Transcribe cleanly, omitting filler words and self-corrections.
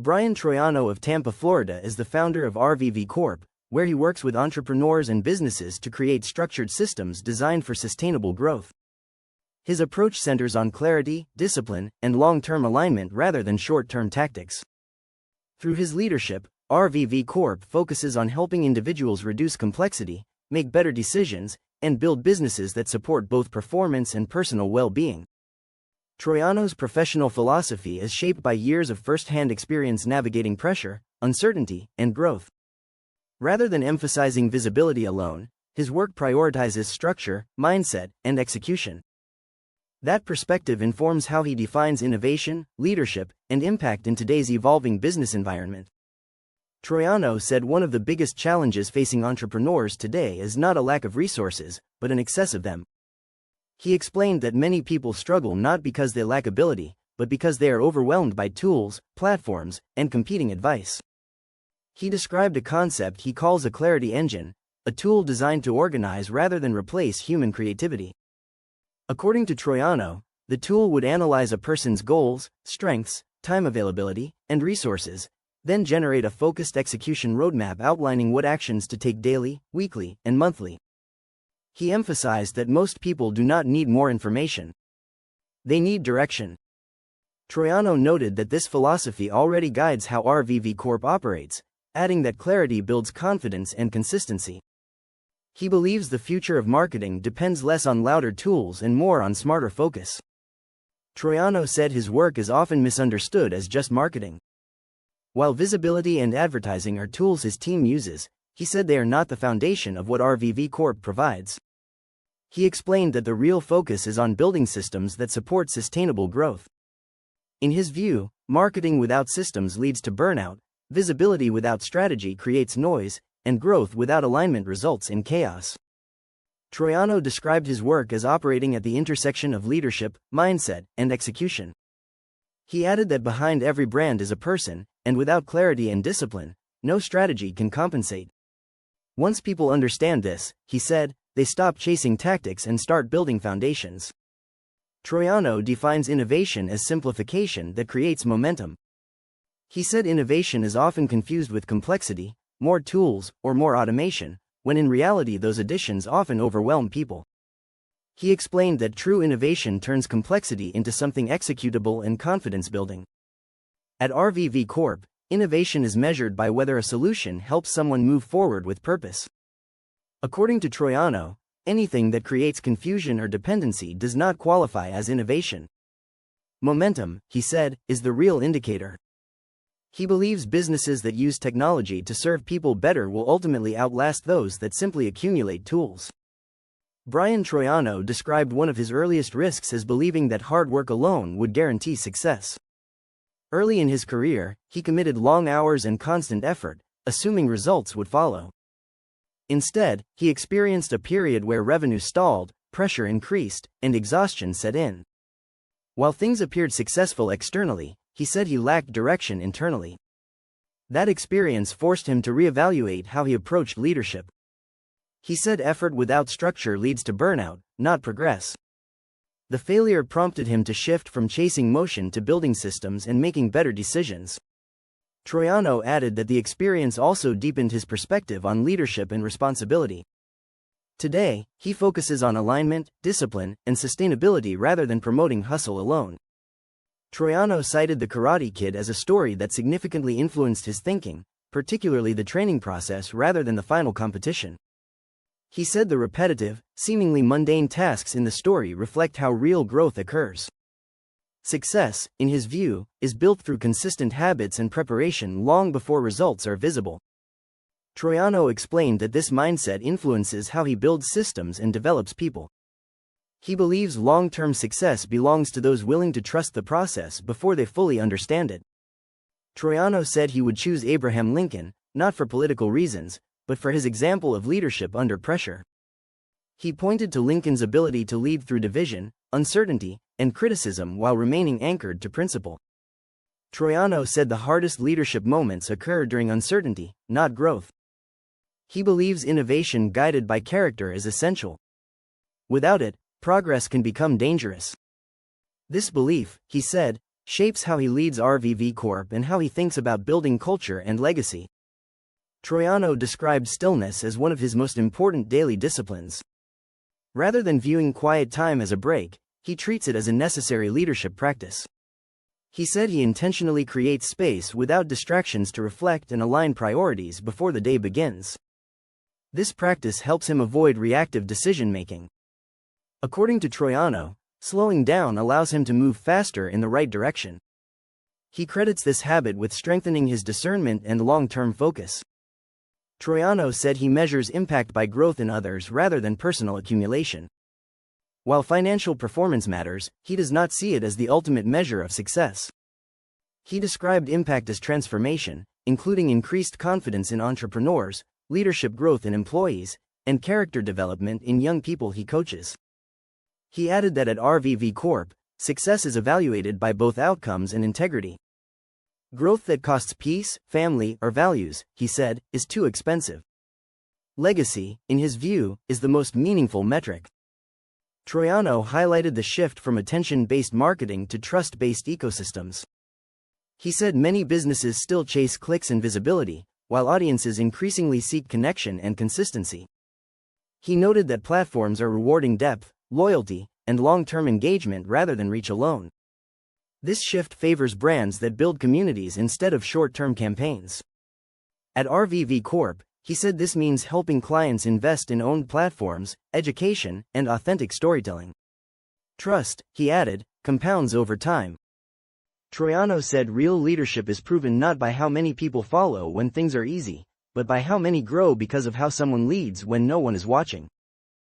Brian Troiano of Tampa, Florida is the founder of Rvv Corp, where he works with entrepreneurs and businesses to create structured systems designed for sustainable growth. His approach centers on clarity, discipline, and long-term alignment rather than short-term tactics. Through his leadership, Rvv Corp focuses on helping individuals reduce complexity, make better decisions, and build businesses that support both performance and personal well-being. Troiano's professional philosophy is shaped by years of first-hand experience navigating pressure, uncertainty, and growth. Rather than emphasizing visibility alone, his work prioritizes structure, mindset, and execution. That perspective informs how he defines innovation, leadership, and impact in today's evolving business environment. Troiano said one of the biggest challenges facing entrepreneurs today is not a lack of resources, but an excess of them. He explained that many people struggle not because they lack ability, but because they are overwhelmed by tools, platforms, and competing advice. He described a concept he calls a clarity engine, a tool designed to organize rather than replace human creativity. According to Troiano, the tool would analyze a person's goals, strengths, time availability, and resources, then generate a focused execution roadmap outlining what actions to take daily, weekly, and monthly. He emphasized that most people do not need more information. They need direction. Troiano noted that this philosophy already guides how Rvv Corp operates, adding that clarity builds confidence and consistency. He believes the future of marketing depends less on louder tools and more on smarter focus. Troiano said his work is often misunderstood as just marketing. While visibility and advertising are tools his team uses, he said they are not the foundation of what Rvv Corp provides. He explained that the real focus is on building systems that support sustainable growth. In his view, marketing without systems leads to burnout, visibility without strategy creates noise, and growth without alignment results in chaos. Troiano described his work as operating at the intersection of leadership, mindset, and execution. He added that behind every brand is a person, and without clarity and discipline, no strategy can compensate. Once people understand this, he said, they stop chasing tactics and start building foundations. Troiano defines innovation as simplification that creates momentum. He said innovation is often confused with complexity, more tools, or more automation, when in reality those additions often overwhelm people. He explained that true innovation turns complexity into something executable and confidence-building. At Rvv Corp, innovation is measured by whether a solution helps someone move forward with purpose. According to Troiano, anything that creates confusion or dependency does not qualify as innovation. Momentum, he said, is the real indicator. He believes businesses that use technology to serve people better will ultimately outlast those that simply accumulate tools. Brian Troiano described one of his earliest risks as believing that hard work alone would guarantee success. Early in his career, he committed long hours and constant effort, assuming results would follow. Instead, he experienced a period where revenue stalled, pressure increased, and exhaustion set in. While things appeared successful externally, he said he lacked direction internally. That experience forced him to reevaluate how he approached leadership. He said effort without structure leads to burnout, not progress. The failure prompted him to shift from chasing motion to building systems and making better decisions. Troiano added that the experience also deepened his perspective on leadership and responsibility. Today, he focuses on alignment, discipline, and sustainability rather than promoting hustle alone. Troiano cited The Karate Kid as a story that significantly influenced his thinking, particularly the training process rather than the final competition. He said the repetitive, seemingly mundane tasks in the story reflect how real growth occurs. Success, in his view, is built through consistent habits and preparation long before results are visible. Troiano explained that this mindset influences how he builds systems and develops people. He believes long-term success belongs to those willing to trust the process before they fully understand it. Troiano said he would choose Abraham Lincoln, not for political reasons, but for his example of leadership under pressure. He pointed to Lincoln's ability to lead through division, uncertainty, and criticism while remaining anchored to principle. Troiano said the hardest leadership moments occur during uncertainty, not growth. He believes innovation guided by character is essential. Without it, progress can become dangerous. This belief, he said, shapes how he leads Rvv Corp and how he thinks about building culture and legacy. Troiano described stillness as one of his most important daily disciplines. Rather than viewing quiet time as a break, he treats it as a necessary leadership practice. He said he intentionally creates space without distractions to reflect and align priorities before the day begins. This practice helps him avoid reactive decision-making. According to Troiano, slowing down allows him to move faster in the right direction. He credits this habit with strengthening his discernment and long-term focus. Troiano said he measures impact by growth in others rather than personal accumulation. While financial performance matters, he does not see it as the ultimate measure of success. He described impact as transformation, including increased confidence in entrepreneurs, leadership growth in employees, and character development in young people he coaches. He added that at Rvv Corp, success is evaluated by both outcomes and integrity. Growth that costs peace, family, or values, he said, is too expensive. Legacy, in his view, is the most meaningful metric. Troiano highlighted the shift from attention-based marketing to trust-based ecosystems. He said many businesses still chase clicks and visibility, while audiences increasingly seek connection and consistency. He noted that platforms are rewarding depth, loyalty, and long-term engagement rather than reach alone. This shift favors brands that build communities instead of short-term campaigns. At Rvv Corp, he said this means helping clients invest in owned platforms, education, and authentic storytelling. Trust, he added, compounds over time. Troiano said real leadership is proven not by how many people follow when things are easy, but by how many grow because of how someone leads when no one is watching.